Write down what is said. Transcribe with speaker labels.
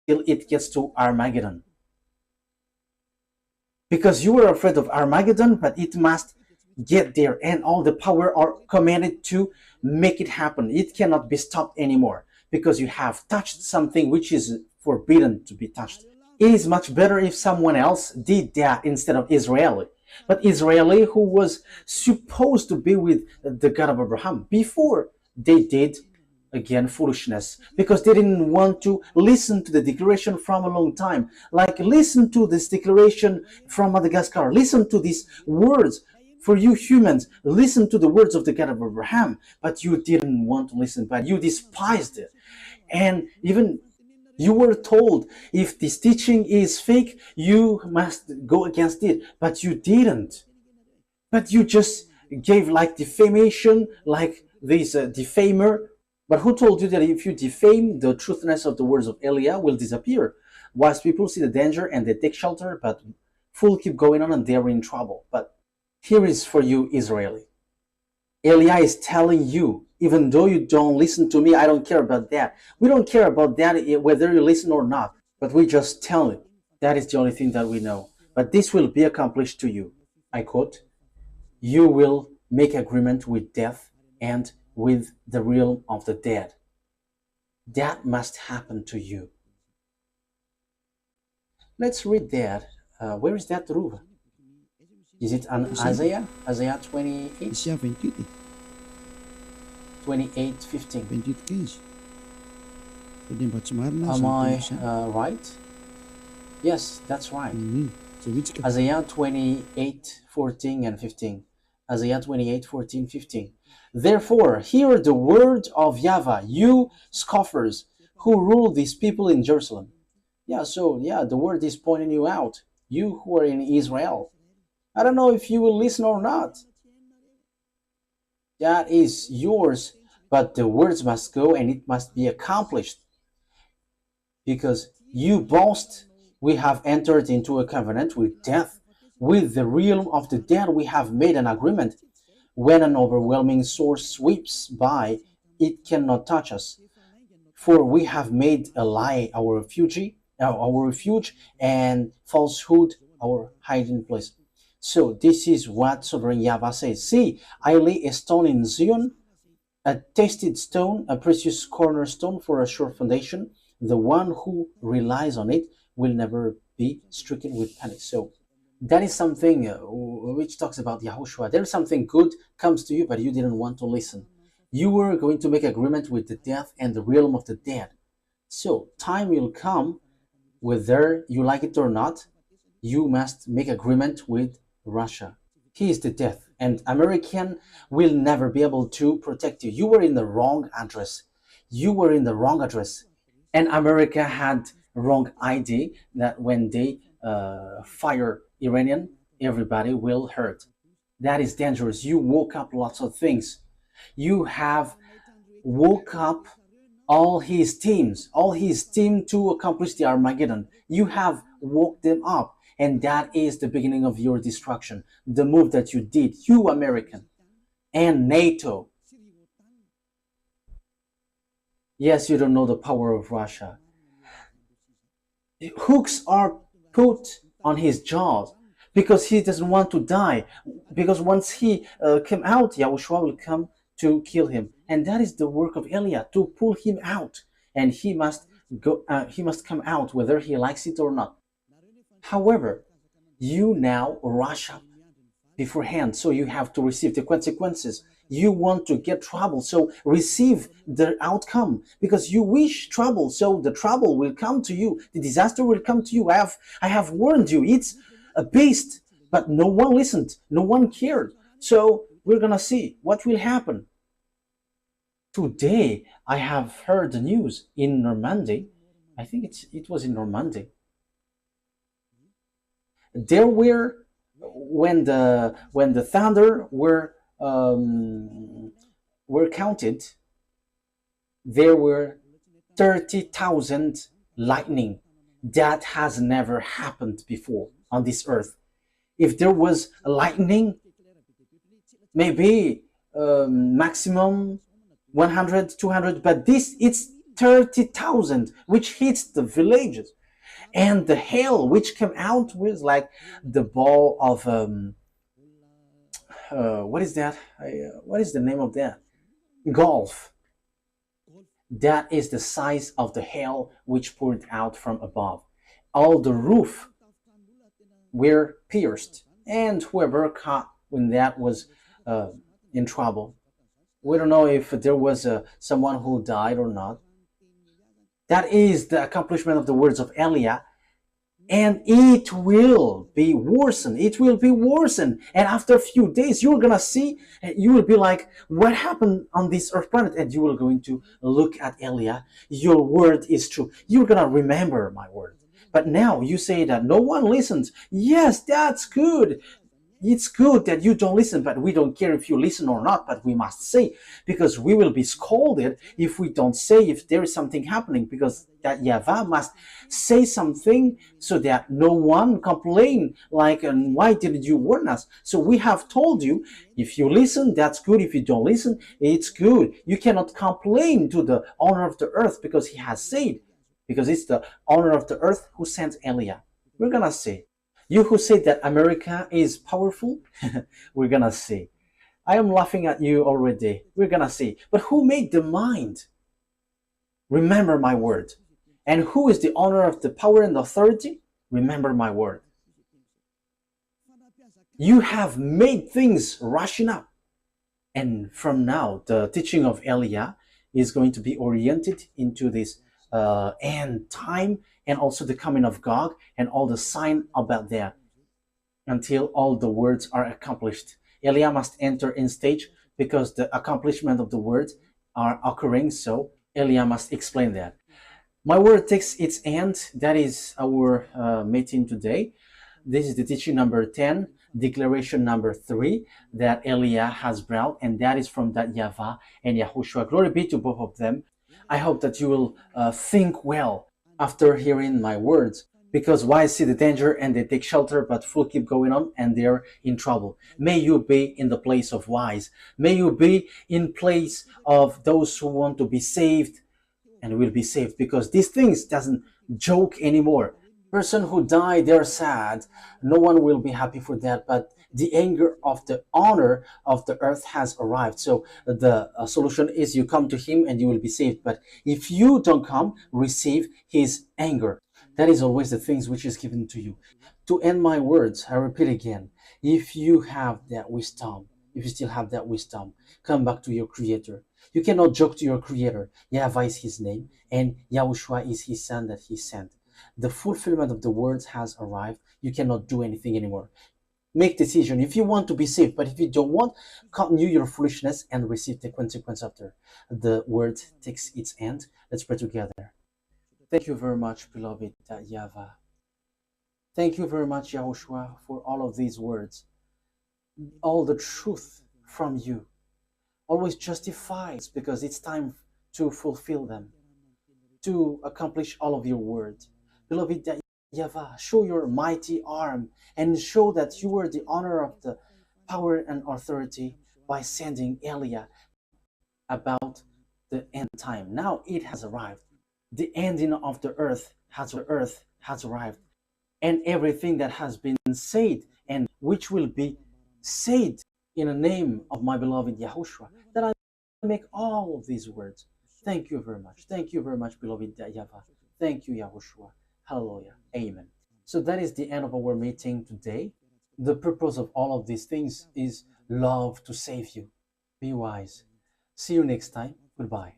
Speaker 1: till it gets to Armageddon. Because you were afraid of Armageddon, but it must get there, and all the power are commanded to make it happen. It cannot be stopped anymore because you have touched something which is forbidden to be touched. It is much better if someone else did that instead of Israeli. But Israeli, who was supposed to be with the God of Abraham, before they did again foolishness, because they didn't want to listen to the declaration from a long time. Like, listen to this declaration from Madagascar, listen to these words. For you humans, listen to the words of the God of Abraham, but you didn't want to listen, but you despised it. And even you were told, if this teaching is fake, you must go against it, but you didn't. But you just gave like defamation, like this defamer. But who told you that if you defame, the truthness of the words of Eliah will disappear? Wise people see the danger and they take shelter, but fools keep going on and they're in trouble. But here is for you, Israeli. Eliah is telling you, even though you don't listen to me, I don't care about that. We don't care about that, whether you listen or not. But we just tell it. That is the only thing that we know. But this will be accomplished to you. I quote, you will make agreement with death and with the realm of the dead. That must happen to you. Let's read that. Where is that, Ruva? Is it on Isaiah? Isaiah 28?
Speaker 2: Isaiah 28.
Speaker 1: 28:15.
Speaker 2: 28:15. Pwede ba sumarna?
Speaker 1: Am I right? Yes, that's right.
Speaker 2: So which
Speaker 1: Isaiah 28:14 and 15. Isaiah 28:14, 15. Therefore, hear the word of YAHVAH, you scoffers who rule these people in Jerusalem. The word is pointing you out, you who are in Israel. I don't know if you will listen or not. That is yours, but the words must go and it must be accomplished. Because you boast, we have entered into a covenant with death. With the realm of the dead, we have made an agreement. When an overwhelming source sweeps by, it cannot touch us. For we have made a lie our refuge, and falsehood our hiding place. So this is what Sovereign YAHVAH says. See, I lay a stone in Zion, a tested stone, a precious cornerstone for a sure foundation. The one who relies on it will never be stricken with panic. So that is something which talks about YAHOSHUA. There is something good comes to you, but you didn't want to listen. You were going to make agreement with the death and the realm of the dead. So time will come, whether you like it or not, you must make agreement with Russia. He is the death, and American will never be able to protect you. You were in the wrong address. You were in the wrong address. And America had wrong ID that when they fire Iranian, everybody will hurt. That is dangerous. You woke up lots of things. You have woke up all his team to accomplish the Armageddon. You have woke them up, and that is the beginning of your destruction. The move that you did, you American and NATO. Yes, you don't know the power of Russia. Hooks are put on his jaws because he doesn't want to die. Because once he came out, YAHOSHUA will come to kill him, and that is the work of Eliah, to pull him out, and he must go. He must come out whether he likes it or not. However, you now rush up beforehand, so you have to receive the consequences. You want to get trouble, so receive the outcome, because you wish trouble, so the trouble will come to you. The disaster will come to you. I have warned you. It's a beast, but no one listened. No one cared. So we're gonna see what will happen. Today, I have heard the news in Normandy. I think it was in Normandy. There were, when the thunder were counted, there were 30,000 lightning. That has never happened before on this earth. If there was a lightning, maybe maximum 100, 200, but it's 30,000, which hits the villages. And the hail which came out was like the ball of what is that? What is the name of that? Golf. That is the size of the hail which poured out from above. All the roof were pierced, and whoever caught when that was in trouble. We don't know if there was someone who died or not. That is the accomplishment of the words of Eliah, and it will be worsened. It will be worsened. And after a few days, you're gonna see, and you will be like, what happened on this earth planet? And you will going to look at Eliah. Your word is true. You're gonna remember my word. But now you say that no one listens. Yes, that's good. It's good that you don't listen, but we don't care if you listen or not, but we must say, because we will be scolded if we don't say, if there is something happening, because that YAHVAH must say something so that no one complain like, and why didn't you warn us? So we have told you, if you listen, that's good. If you don't listen, it's good. You cannot complain to the owner of the earth, because he has said, because it's the owner of the earth who sent Eliah. We're gonna say, you who say that America is powerful, we're gonna see. I am laughing at you already. We're gonna see. But who made the mind? Remember my word. And who is the owner of the power and authority? Remember my word. You have made things rushing up. And from now, the teaching of Eliah is going to be oriented into this end time, and also the coming of God and all the sign about that, until all the words are accomplished. Eliah must enter in stage, because the accomplishment of the words are occurring, so Eliah must explain that. My word takes its end. That is our meeting today. This is the teaching number 10, declaration number 3 that Eliah has brought, and that is from that YAHVAH and YAHOSHUAH. Glory be to both of them. I hope that you will think well after hearing my words, because wise see the danger and they take shelter, but fool keep going on and they're in trouble. May you be in the place of wise. May you be in place of those who want to be saved and will be saved, because these things doesn't joke anymore. Person who died, they're sad. No one will be happy for that, but the anger of the owner of the earth has arrived. So the solution is you come to him and you will be saved. But if you don't come, receive his anger. That is always the things which is given to you. To end my words, I repeat again, if you have that wisdom, if you still have that wisdom, come back to your Creator. You cannot joke to your Creator. YAHVAH is his name, and YAHOSHUAH is his son that he sent. The fulfillment of the words has arrived. You cannot do anything anymore. Make decision if you want to be saved, but if you don't want, continue your foolishness and receive the consequence after the word takes its end. Let's pray together. Thank you very much, beloved YAHVAH. Thank you very much, YAHOSHUAH, for all of these words. All the truth from you always justifies, because it's time to fulfill them, to accomplish all of your words. Beloved YAHVAH, show your mighty arm and show that you are the honor of the power and authority by sending Eliah about the end time. Now it has arrived. The ending of the earth has arrived. And everything that has been said and which will be said in the name of my beloved YAHOSHUAH, that I make all of these words. Thank you very much. Thank you very much, beloved YAHVAH. Thank you, YAHOSHUAH. Hallelujah. Amen. So that is the end of our meeting today. The purpose of all of these things is love to save you. Be wise. See you next time. Goodbye.